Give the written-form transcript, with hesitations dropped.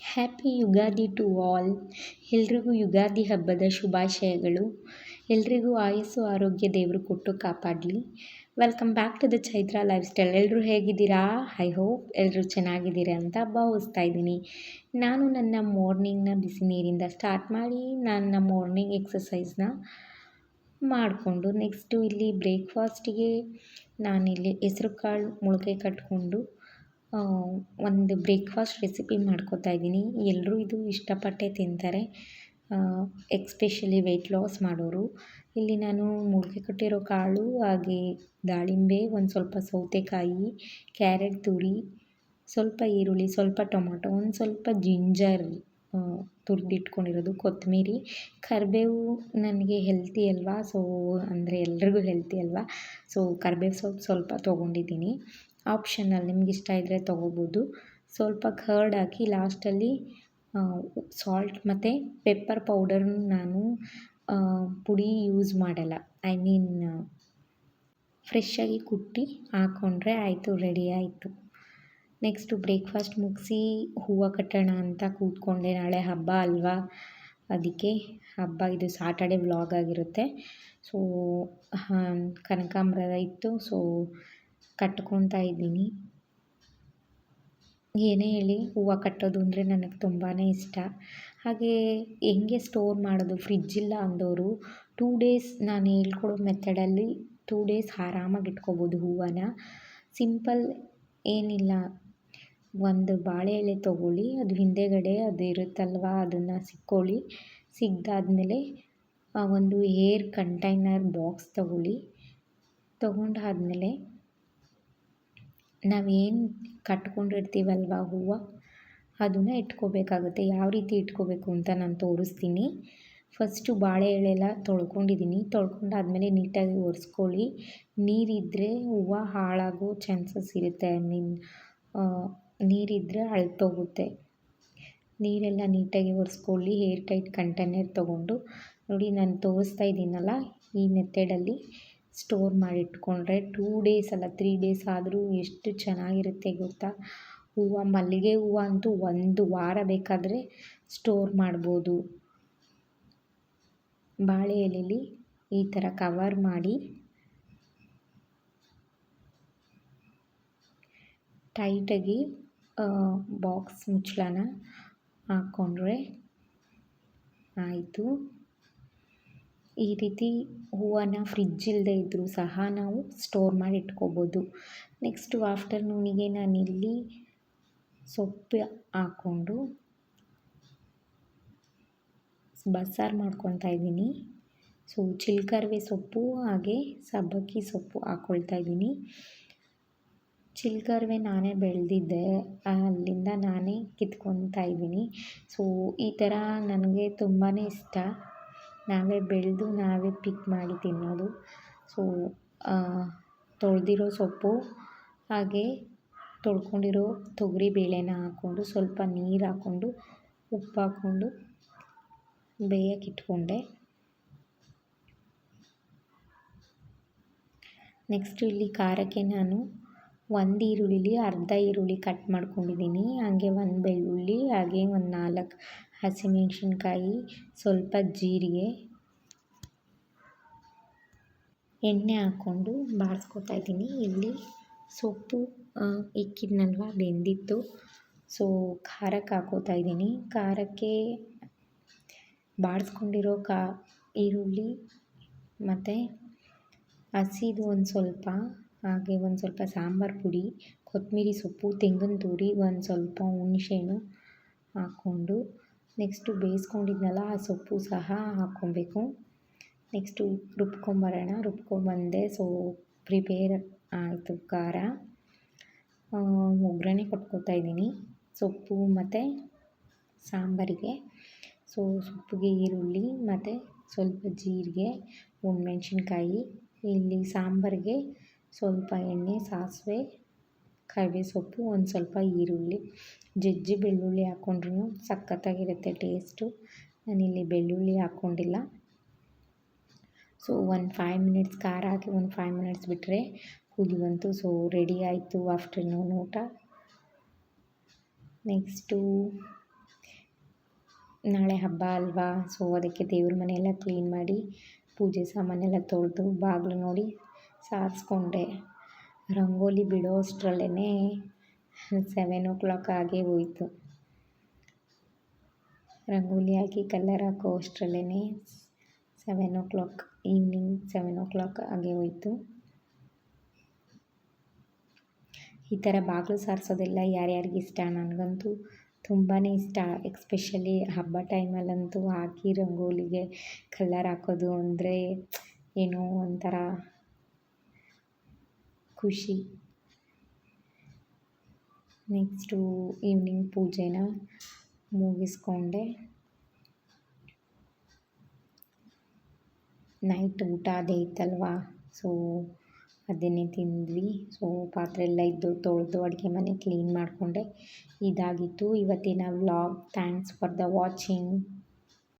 Happy Ugadi to all. ಎಲ್ರಿಗೂ ಯುಗಾದಿ ಹಬ್ಬದ ಶುಭಾಶಯಗಳು. ಎಲ್ರಿಗೂ ಆಯಸ್ಸು ಆರೋಗ್ಯ ದೇವರು ಕೊಟ್ಟು ಕಾಪಾಡಲಿ. Welcome back to the Chaitra lifestyle. ಎಲ್ಲರೂ ಹೇಗಿದ್ದೀರಾ? ಐ ಹೋಪ್ ಎಲ್ಲರೂ ಚೆನ್ನಾಗಿದ್ದೀರಾ ಅಂತ ಭಾವಿಸ್ತಾ ಇದ್ದೀನಿ. ನಾನು ನನ್ನ ಮಾರ್ನಿಂಗ್ನ ಬಿಸಿ ನೀರಿಂದ ಸ್ಟಾರ್ಟ್ ಮಾಡಿ ನನ್ನ ಮಾರ್ನಿಂಗ್ ಎಕ್ಸಸೈಸ್ನ ಮಾಡಿಕೊಂಡು ನೆಕ್ಸ್ಟು ಇಲ್ಲಿ ಬ್ರೇಕ್ಫಾಸ್ಟಿಗೆ ನಾನಿಲ್ಲಿ ಹೆಸ್ರು ಕಾಳು ಮೊಳಕೆ ಕಟ್ಕೊಂಡು ಒಂದು ಬ್ರೇಕ್ಫಾಸ್ಟ್ ರೆಸಿಪಿ ಮಾಡ್ಕೋತಾ ಇದ್ದೀನಿ. ಎಲ್ಲರೂ ಇದು ಇಷ್ಟಪಟ್ಟೇ ತಿಂತಾರೆ, ಎಕ್ಸ್ಪೆಷಲಿ ವೆಯ್ಟ್ ಲಾಸ್ ಮಾಡೋರು. ಇಲ್ಲಿ ನಾನು ಮೊಳಕೆ ಕಟ್ಟಿರೋ ಕಾಳು, ಹಾಗೆ ದಾಳಿಂಬೆ, ಒಂದು ಸ್ವಲ್ಪ ಸೌತೆಕಾಯಿ, ಕ್ಯಾರೆಟ್ ತುರಿ, ಸ್ವಲ್ಪ ಈರುಳ್ಳಿ, ಸ್ವಲ್ಪ ಟೊಮೊಟೊ, ಒಂದು ಸ್ವಲ್ಪ ಜಿಂಜರ್ ತುರಿದಿಟ್ಕೊಂಡಿರೋದು, ಕೊತ್ತಂಬರಿ, ಕರಿಬೇವು. ನನಗೆ ಹೆಲ್ತಿ ಅಲ್ವಾ, ಸೊ ಅಂದರೆ ಎಲ್ರಿಗೂ ಹೆಲ್ತಿ ಅಲ್ವಾ, ಸೊ ಕರಿಬೇವು ಸೊಪ್ಪು ಸ್ವಲ್ಪ ತೊಗೊಂಡಿದ್ದೀನಿ. ಆಪ್ಷನಲ್, ನಿಮ್ಗೆ ಇಷ್ಟ ಇದ್ದರೆ ತೊಗೋಬೋದು. ಸ್ವಲ್ಪ ಕರ್ಡ್ ಹಾಕಿ ಲಾಸ್ಟಲ್ಲಿ ಸಾಲ್ಟ್ ಮತ್ತು ಪೆಪ್ಪರ್ ಪೌಡರ್ನ ನಾನು ಪುಡಿ ಯೂಸ್ ಮಾಡಲ್ಲ, ಐ ಮೀನ್ ಫ್ರೆಶ್ಶಾಗಿ ಕುಟ್ಟಿ ಹಾಕ್ಕೊಂಡ್ರೆ ಆಯಿತು, ರೆಡಿ ಆಯಿತು. ನೆಕ್ಸ್ಟು ಬ್ರೇಕ್ಫಾಸ್ಟ್ ಮುಗಿಸಿ ಹೂವು ಕಟ್ಟೋಣ ಅಂತ ಕೂತ್ಕೊಂಡೆ. ನಾಳೆ ಹಬ್ಬ ಅಲ್ವಾ, ಅದಕ್ಕೆ ಹಬ್ಬ, ಇದು ಸಾಟರ್ಡೆ ವ್ಲಾಗ್ ಆಗಿರುತ್ತೆ. ಸೊ ಕನಕಾಂಬರ ಇತ್ತು, ಸೊ ಕಟ್ಕೊತಾ ಇದ್ದೀನಿ. ಏನೇ ಹೇಳಿ, ಹೂವು ಕಟ್ಟೋದು ಅಂದರೆ ನನಗೆ ತುಂಬಾ ಇಷ್ಟ. ಹಾಗೆ ಹೆಂಗೆ ಸ್ಟೋರ್ ಮಾಡೋದು, ಫ್ರಿಜ್ಜಿಲ್ಲ ಅಂದವರು 2 ಡೇಸ್ ನಾನು ಹೇಳ್ಕೊಡೋ ಮೆಥಡಲ್ಲಿ 2 ಡೇಸ್ ಆರಾಮಾಗಿ ಇಟ್ಕೋಬೋದು ಹೂವನ್ನ. ಸಿಂಪಲ್, ಏನಿಲ್ಲ, ಒಂದು ಬಾಳೆ ಎಲೆ ತೊಗೊಳ್ಳಿ, ಅದು ಹಿಂದೆಗಡೆ ಅದು ಇರುತ್ತಲ್ವ, ಅದನ್ನು ಸಿಕ್ಕೊಳ್ಳಿ. ಸಿಗ್ದಾದ್ಮೇಲೆ ಒಂದು ಏರ್ ಕಂಟೈನರ್ ಬಾಕ್ಸ್ ತೊಗೊಂಡಾದ್ಮೇಲೆ ನಾವೇನು ಕಟ್ಕೊಂಡಿರ್ತೀವಲ್ವ ಹೂವು, ಅದನ್ನು ಇಟ್ಕೋಬೇಕಾಗುತ್ತೆ. ಯಾವ ರೀತಿ ಇಟ್ಕೋಬೇಕು ಅಂತ ನಾನು ತೋರಿಸ್ತೀನಿ. ಫಸ್ಟು ಬಾಳೆ ಎಳೆಲ್ಲ ತೊಳ್ಕೊಂಡಿದ್ದೀನಿ. ತೊಳ್ಕೊಂಡಾದ್ಮೇಲೆ ನೀಟಾಗಿ ಒರೆಸ್ಕೊಳ್ಳಿ. ನೀರಿದ್ದರೆ ಹೂವು ಹಾಳಾಗೋ ಚಾನ್ಸಸ್ ಇರುತ್ತೆ, ಐ ಮೀನ್ ನೀರಿದ್ದರೆ ಅಳ್ತೋಗುತ್ತೆ. ನೀರೆಲ್ಲ ನೀಟಾಗಿ ಒರೆಸ್ಕೊಳ್ಳಿ. ಏರ್ ಟೈಟ್ ಕಂಟೈನರ್ ತೊಗೊಂಡು, ನೋಡಿ ನಾನು ತೋರಿಸ್ತಾ ಇದ್ದೀನಲ್ಲ, ಈ ಮೆಥಡಲ್ಲಿ ಸ್ಟೋರ್ ಮಾಡಿಟ್ಕೊಂಡ್ರೆ 2 ಡೇಸ್ ಅಲ್ಲ 3 ಡೇಸ್ ಆದರೂ ಎಷ್ಟು ಚೆನ್ನಾಗಿರುತ್ತೆ ಗೊತ್ತಾ. ಹೂವು, ಮಲ್ಲಿಗೆ ಹೂವು ಅಂತೂ 1 ವಾರ ಬೇಕಾದರೆ ಸ್ಟೋರ್ ಮಾಡ್ಬೋದು. ಬಾಳೆ ಎಲೆಯಲ್ಲಿ ಈ ಥರ ಕವರ್ ಮಾಡಿ ಟೈಟಾಗಿ ಬಾಕ್ಸ್ ಮುಚ್ಚಳನ ಹಾಕ್ಕೊಂಡ್ರೆ ಆಯಿತು. ಈ ರೀತಿ ಹೂವನ್ನು ಫ್ರಿಜ್ ಇಲ್ಲದೆ ಇದ್ದರೂ ಸಹ ನಾವು ಸ್ಟೋರ್ ಮಾಡಿ ಇಟ್ಕೋಬೋದು. ನೆಕ್ಸ್ಟು ಆಫ್ಟರ್ನೂನಿಗೆ ನಾನಿಲ್ಲಿ ಸೊಪ್ಪು ಹಾಕ್ಕೊಂಡು ಬಸ್ಸಾರು ಮಾಡ್ಕೊತಾ ಇದ್ದೀನಿ. ಸೊ ಚಿಲ್ಕರವೆ ಸೊಪ್ಪು ಹಾಗೆ ಸಬ್ಬಕ್ಕಿ ಸೊಪ್ಪು ಹಾಕ್ಕೊಳ್ತಾ ಇದ್ದೀನಿ. ಚಿಲ್ಕರವೆ ನಾನೇ ಬೆಳೆದಿದ್ದೆ, ಅಲ್ಲಿಂದ ನಾನೇ ಕಿತ್ಕೊತಾ ಇದ್ದೀನಿ. ಸೊ ಈ ಥರ ನನಗೆ ತುಂಬಾ ಇಷ್ಟ, ನಾವೇ ಬೆಳೆದು ನಾವೇ ಪಿಕ್ ಮಾಡಿ ತಿನ್ನೋದು. ಸೊ ತೊಳೆದಿರೋ ಸೊಪ್ಪು ಹಾಗೆ ತೊಳ್ಕೊಂಡಿರೋ ತೊಗರಿ ಬೇಳೆನ ಹಾಕ್ಕೊಂಡು, ಸ್ವಲ್ಪ ನೀರು ಹಾಕ್ಕೊಂಡು, ಉಪ್ಪು ಹಾಕ್ಕೊಂಡು ಬೇಯಕ್ಕಿಟ್ಕೊಂಡೆ. ನೆಕ್ಸ್ಟು ಇಲ್ಲಿ ಖಾರಕ್ಕೆ ನಾನು 1 ಈರುಳ್ಳಿಲಿ ಅರ್ಧ ಈರುಳ್ಳಿ ಕಟ್ ಮಾಡ್ಕೊಂಡಿದ್ದೀನಿ. ಹಾಗೆ 1 ಬೆಳ್ಳುಳ್ಳಿ, ಹಾಗೆ ಒಂದು 4 ಹಸಿಮೆಣ್ಸಿನ್ಕಾಯಿ, ಸ್ವಲ್ಪ ಜೀರಿಗೆ, ಎಣ್ಣೆ ಹಾಕ್ಕೊಂಡು ಬಾಡಿಸ್ಕೊತಾ ಇದ್ದೀನಿ. ಇಲ್ಲಿ ಸೊಪ್ಪು ಇಕ್ಕಿದ್ನಲ್ವ, ಬೆಂದಿತ್ತು. ಸೊ ಖಾರಕ್ಕೆ ಹಾಕ್ಕೋತಾ ಇದ್ದೀನಿ. ಖಾರಕ್ಕೆ ಬಾಡಿಸ್ಕೊಂಡಿರೋ ಈರುಳ್ಳಿ ಮತ್ತು ಹಸಿದು ಒಂದು ಸ್ವಲ್ಪ, ಹಾಗೆ ಒಂದು ಸ್ವಲ್ಪ ಸಾಂಬಾರು ಪುಡಿ, ಕೊತ್ತಂಬರಿ ಸೊಪ್ಪು, ತೆಂಗಿನ ತುರಿ, ಒಂದು ಸ್ವಲ್ಪ ಹುಣಸೆಹಣ್ಣು ಹಾಕ್ಕೊಂಡು, ನೆಕ್ಸ್ಟು ಬೇಯಿಸ್ಕೊಂಡಿದ್ನಲ್ಲ ಆ ಸೊಪ್ಪು ಸಹ ಹಾಕ್ಕೊಬೇಕು. ನೆಕ್ಸ್ಟು ರುಬ್ಕೊಂಬಂದೆ. ಸೊ ಪ್ರಿಪೇರ್ ಆಯಿತು ಖಾರ. ಒಗ್ಗರಣೆ ಕೊಟ್ಕೋತಾ ಇದ್ದೀನಿ ಸೊಪ್ಪು ಮತ್ತು ಸಾಂಬಾರಿಗೆ. ಸೊ ಸೊಪ್ಪಿಗೆ ಈರುಳ್ಳಿ ಮತ್ತು ಸ್ವಲ್ಪ ಜೀರಿಗೆ, ಒಣಮೆಣ್ಸಿನ್ಕಾಯಿ, ಇಲ್ಲಿ ಸಾಂಬಾರಿಗೆ ಸ್ವಲ್ಪ ಎಣ್ಣೆ, ಸಾಸಿವೆ, ಕರಿಬೇವು ಸೊಪ್ಪು, ಒಂದು ಸ್ವಲ್ಪ ಈರುಳ್ಳಿ, ಜಜ್ಜಿ ಬೆಳ್ಳುಳ್ಳಿ ಹಾಕ್ಕೊಂಡ್ರೂ ಸಖತ್ತಾಗಿರುತ್ತೆ ಟೇಸ್ಟು. ನಾನಿಲ್ಲಿ ಬೆಳ್ಳುಳ್ಳಿ ಹಾಕ್ಕೊಂಡಿಲ್ಲ. ಸೊ ಒಂದು 5 ಮಿನಿಟ್ಸ್ ಖಾರ ಹಾಕಿ ಒಂದು 5 ಮಿನಿಟ್ಸ್ ಬಿಟ್ಟರೆ ಕೂಲಿ ಬಂತು. ಸೊ ರೆಡಿ ಆಯಿತು ಆಫ್ಟರ್ನೂನ್ ಊಟ. ನೆಕ್ಸ್ಟು ನಾಳೆ ಹಬ್ಬ ಅಲ್ವಾ, ಸೊ ಅದಕ್ಕೆ ದೇವ್ರ ಮನೆಯೆಲ್ಲ ಕ್ಲೀನ್ ಮಾಡಿ ಪೂಜೆ ಸಾಮಾನೆಲ್ಲ ತೊಳೆದು ಬಾಗಿಲು ನೋಡಿ ಸಾರಿಸ್ಕೊಂಡೆ. ರಂಗೋಲಿ ಬಿಡೋ ಅಷ್ಟರಲ್ಲೇ 7 ಆಗೇ ಹೋಯಿತು. ರಂಗೋಲಿ ಹಾಕಿ ಕಲರ್ ಹಾಕೋ ಅಷ್ಟರಲ್ಲೇ 7 ಈವ್ನಿಂಗ್ 7 ಆಗೇ ಹೋಯಿತು. ಈ ಥರ ಬಾಗಿಲು ಸಾರಿಸೋದೆಲ್ಲ ಯಾರ್ಯಾರಿಗೆ ಇಷ್ಟ, ನನಗಂತೂ ತುಂಬಾ ಇಷ್ಟ. ಎಕ್ಸ್ಪೆಷಲಿ ಹಬ್ಬ ಟೈಮಲ್ಲಂತೂ ಹಾಕಿ ರಂಗೋಲಿಗೆ ಕಲರ್ ಹಾಕೋದು ಅಂದರೆ ಏನೋ ಒಂಥರ ಖುಷಿ. ನೆಕ್ಸ್ಟು ಈವ್ನಿಂಗ್ ಪೂಜೆನ ಮುಗಿಸ್ಕೊಂಡೆ. ನೈಟ್ ಊಟ ಅದೇ ಇತ್ತಲ್ವಾ, ಸೊ ಅದನ್ನೇ ತಿಂದ್ವಿ. ಸೊ ಪಾತ್ರೆ ಎಲ್ಲ ಇದ್ದು ತೊಳೆದು ಅಡುಗೆ ಮನೆ ಕ್ಲೀನ್ ಮಾಡಿಕೊಂಡೆ. ಇದಾಗಿತ್ತು ಇವತ್ತಿನ vlog. Thanks for the watching.